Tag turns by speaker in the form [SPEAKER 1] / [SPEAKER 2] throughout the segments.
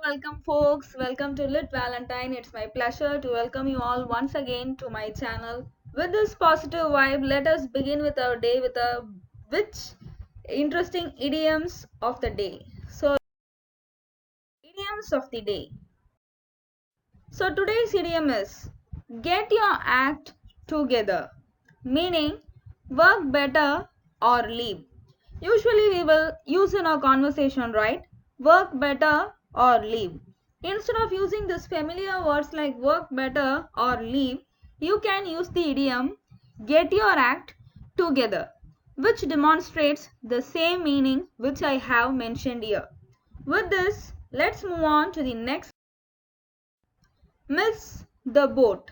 [SPEAKER 1] Welcome folks, welcome to Lit Valentine. It's my pleasure to welcome you all once again to my channel. With this positive vibe, let us begin with our day with which interesting idioms of the day. So, idioms of the day. So today's idiom is get your act together, meaning work better or leave. Usually we will use in our conversation, right? Work better or leave. Instead of using this familiar words like work better or leave, you can use the idiom get your act together, which demonstrates the same meaning which I have mentioned here. With this, let's move on to the next. Miss the boat.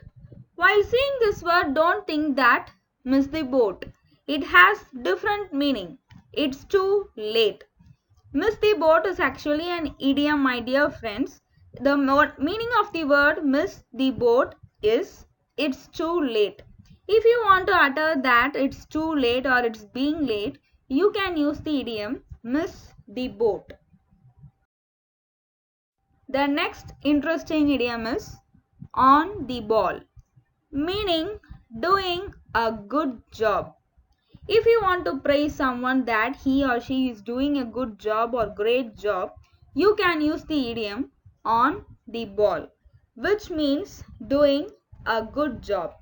[SPEAKER 1] While seeing this word, don't think that miss the boat. It has different meaning. It's too late. Miss the boat is actually an idiom, my dear friends. The meaning of the word miss the boat is it's too late. If you want to utter that it's too late or it's being late, you can use the idiom miss the boat. The next interesting idiom is on the ball, meaning doing a good job. If you want to praise someone that he or she is doing a good job or great job, you can use the idiom on the ball, which means doing a good job.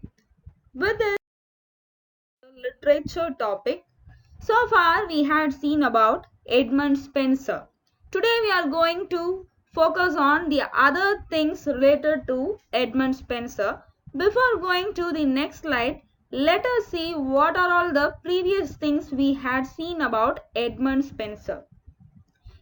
[SPEAKER 1] With this literature topic, so far we had seen about Edmund Spenser. Today we are going to focus on the other things related to Edmund Spenser. Before going to the next slide, let us see what are all the previous things we had seen about Edmund Spenser.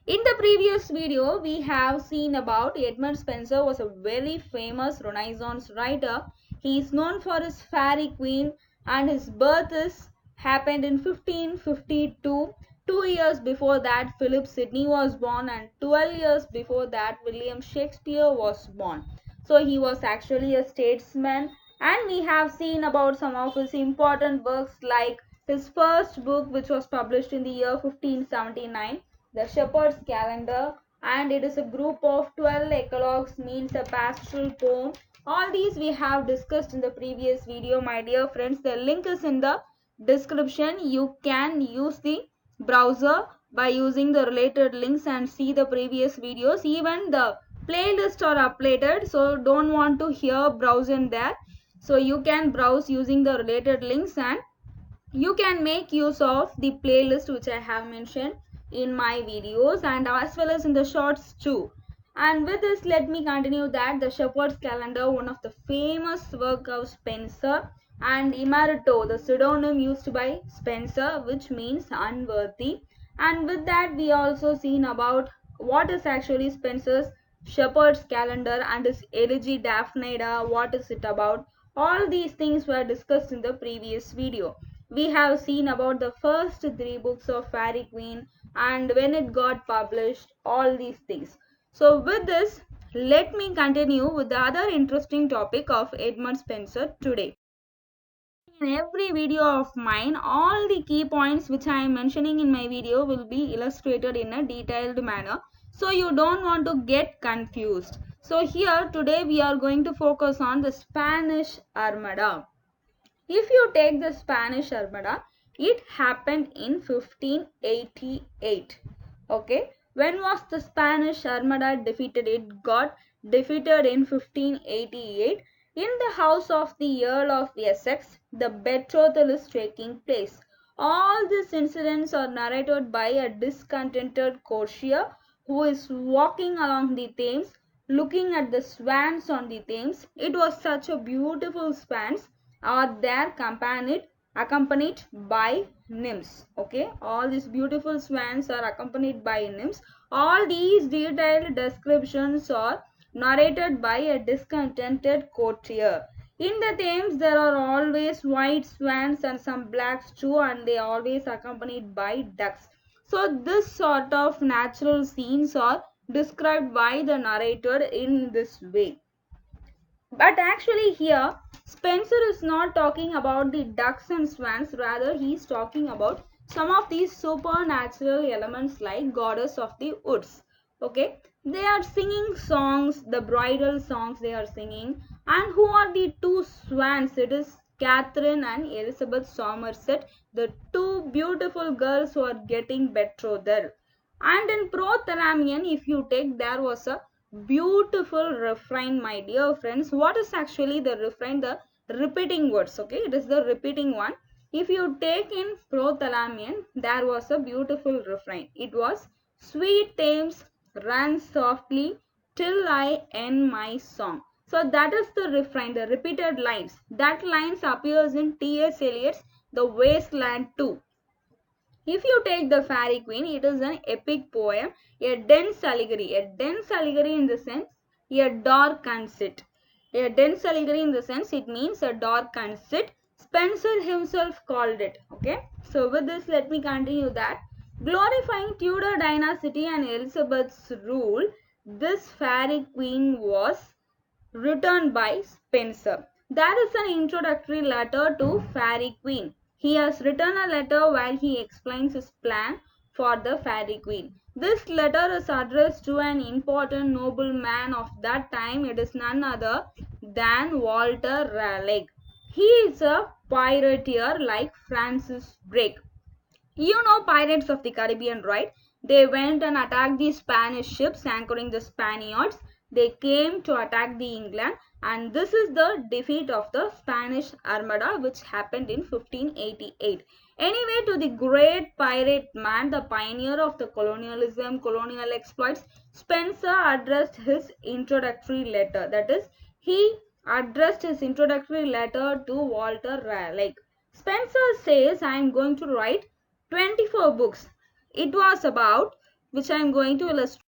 [SPEAKER 1] In the previous video, we have seen about Edmund Spenser was a very famous Renaissance writer. He is known for his Fairy Queen and his birth happened in 1552. 2 years before that, Philip Sidney was born, and 12 years before that, William Shakespeare was born. So he was actually a statesman, and we have seen about some of his important works like his first book, which was published in the year 1579, the Shepherd's Calendar, and it is a group of 12 eclogues, means a pastoral poem. All these we have discussed in the previous video, my dear friends. The link is in the description. You can use the browser by using the related links and see the previous videos. Even the playlists are uploaded, so don't want to hear browse in there. So you can browse using the related links and you can make use of the playlist which I have mentioned in my videos and as well as in the shorts too. And with this, let me continue that the Shepherd's Calendar, one of the famous work of Spenser, and Emerito, the pseudonym used by Spenser, which means unworthy. And with that, we also seen about what is actually Spenser's Shepherd's Calendar and his Elegy Daphnida, what is it about. All these things were discussed in the previous video. We have seen about the first 3 books of Fairy Queen and when it got published, all these things. So with this, let me continue with the other interesting topic of Edmund Spenser today. In every video of mine, all the key points which I am mentioning in my video will be illustrated in a detailed manner, so you don't want to get confused. So here today we are going to focus on the Spanish Armada. If you take the Spanish Armada, it happened in 1588. Okay, when was the Spanish Armada defeated? It got defeated in 1588. In the house of the Earl of Essex, the betrothal is taking place. All these incidents are narrated by a discontented courtier who is walking along the Thames, looking at the swans on the Thames. It was such a beautiful swans are there accompanied by nymphs. Okay, all these beautiful swans are accompanied by nymphs. All these detailed descriptions are narrated by a discontented courtier. In the Thames, there are always white swans and some blacks too, and they are always accompanied by ducks. So this sort of natural scenes are described by the narrator in this way. But actually here, Spenser is not talking about the ducks and swans, rather he is talking about some of these supernatural elements like goddess of the woods. Okay, they are singing songs, the bridal songs they are singing. And who are the two swans? It is Catherine and Elizabeth Somerset, the two beautiful girls who are getting betrothed. And in Prothalamion, if you take, there was a beautiful refrain, my dear friends. What is actually the refrain? The repeating words, okay? It is the repeating one. If you take in Prothalamion, there was a beautiful refrain. It was, sweet Thames, run softly till I end my song. So that is the refrain, the repeated lines. That lines appears in T.S. Eliot's The Wasteland 2. If you take the Fairy Queen, it is an epic poem, a dense allegory. A dense allegory in the sense, a dark conceit. A dense allegory in the sense, it means a dark conceit. Spenser himself called it. Okay. So with this, let me continue that. Glorifying Tudor dynasty and Elizabeth's rule, this Fairy Queen was written by Spenser. There is an introductory letter to Fairy Queen. He has written a letter where he explains his plan for the Fairy Queen. This letter is addressed to an important nobleman of that time. It is none other than Walter Raleigh. He is a pirateer like Francis Drake. You know Pirates of the Caribbean, right? They went and attacked the Spanish ships anchoring the Spaniards. They came to attack the England, and this is the defeat of the Spanish Armada which happened in 1588. Anyway, to the great pirate man, the pioneer of the colonialism, colonial exploits, Spenser addressed his introductory letter. That is, he addressed his introductory letter to Walter Raleigh. Spenser says, I am going to write 24 books. It was about, which I am going to illustrate.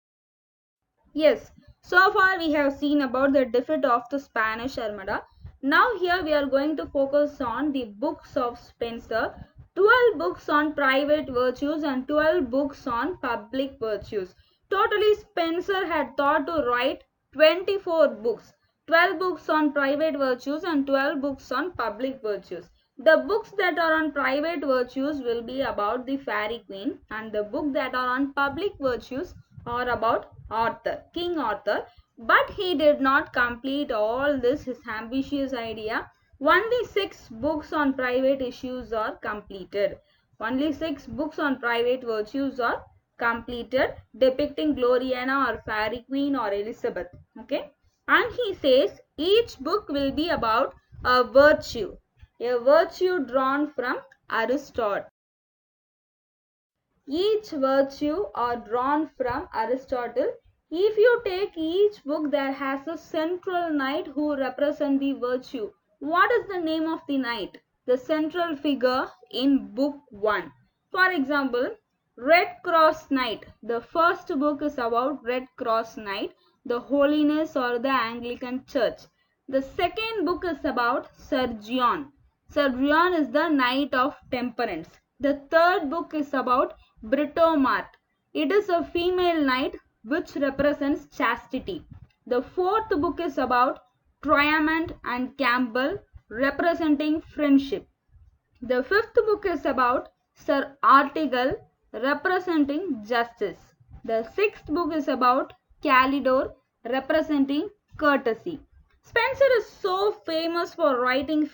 [SPEAKER 1] Yes, so far we have seen about the defeat of the Spanish Armada. Now here we are going to focus on the books of Spenser. 12 books on private virtues and 12 books on public virtues. Totally Spenser had thought to write 24 books. 12 books on private virtues and 12 books on public virtues. The books that are on private virtues will be about the Fairy Queen, and the books that are on public virtues are about Arthur, King Arthur. But he did not complete all this, his ambitious idea. Only 6 books on private issues are completed. Only 6 books on private virtues are completed, depicting Gloriana or Fairy Queen or Elizabeth. Okay. And he says each book will be about a virtue drawn from Aristotle. Each virtue are drawn from Aristotle. If you take each book, there has a central knight who represents the virtue. What is the name of the knight? The central figure in book 1. For example, Red Cross Knight. The first book is about Red Cross Knight, the holiness or the Anglican Church. The second book is about Sir John. Sir John is the Knight of Temperance. The third book is about Britomart. It is a female knight which represents chastity. The fourth book is about Triamond and Campbell, representing friendship. The fifth book is about Sir Artegall, representing justice. The sixth book is about Calidore, representing courtesy. Spenser is so famous for writing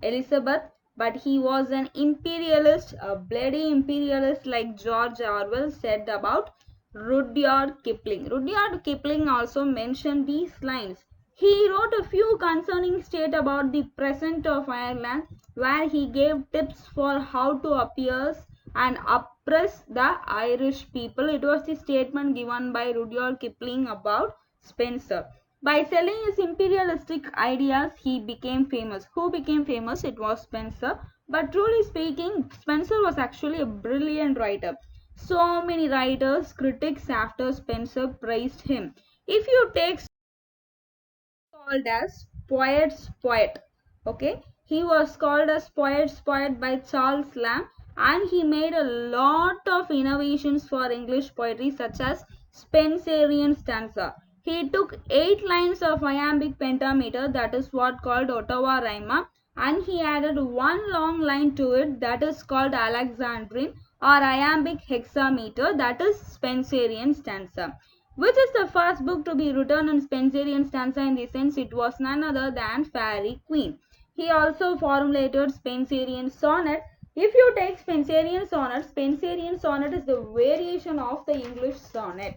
[SPEAKER 1] Elizabeth, but he was an imperialist, a bloody imperialist like George Orwell said about Rudyard Kipling. Rudyard Kipling also mentioned these lines. He wrote a few concerning state about the present of Ireland, where he gave tips for how to appease and oppress the Irish people. It was the statement given by Rudyard Kipling about Spenser. By selling his imperialistic ideas, he became famous. Who became famous? It was Spenser. But truly speaking, Spenser was actually a brilliant writer. So many writers, critics after Spenser praised him. If you take called as poet's poet, okay, he was called as poet's poet by Charles Lamb, and he made a lot of innovations for English poetry such as Spenserian stanza. He took 8 lines of iambic pentameter, that is what called Ottawa rima, and he added one long line to it, that is called Alexandrine. or iambic hexameter, that is Spenserian stanza. Which is the first book to be written in Spenserian stanza? In the sense, it was none other than Fairy Queen. He also formulated Spenserian sonnet. If you take Spenserian sonnet is the variation of the English sonnet,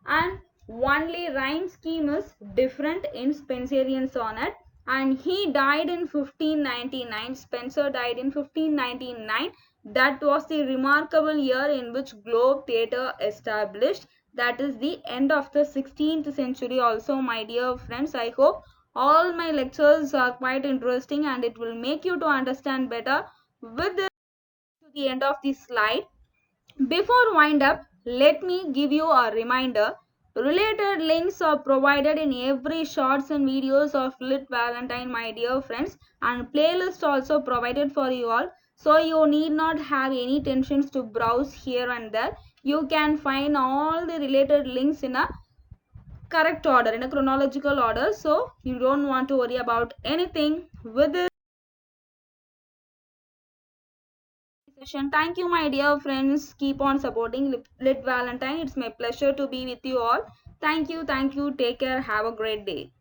[SPEAKER 1] and only rhyme scheme is different in Spenserian sonnet. And he died in 1599. Spenser died in 1599. That was the remarkable year in which Globe Theatre established. That is the end of the 16th century also, my dear friends. I hope all my lectures are quite interesting and it will make you to understand better. With this to the end of the slide, before wind up, let me give you a reminder. Related links are provided in every shorts and videos of Lit Valentine, my dear friends, and playlist also provided for you all. So you need not have any tensions to browse here and there. You can find all the related links in a correct order, in a chronological order. So you don't want to worry about anything. With this session, thank you, my dear friends. Keep on supporting Lit Valentine. It's my pleasure to be with you all. Thank you. Take care. Have a great day.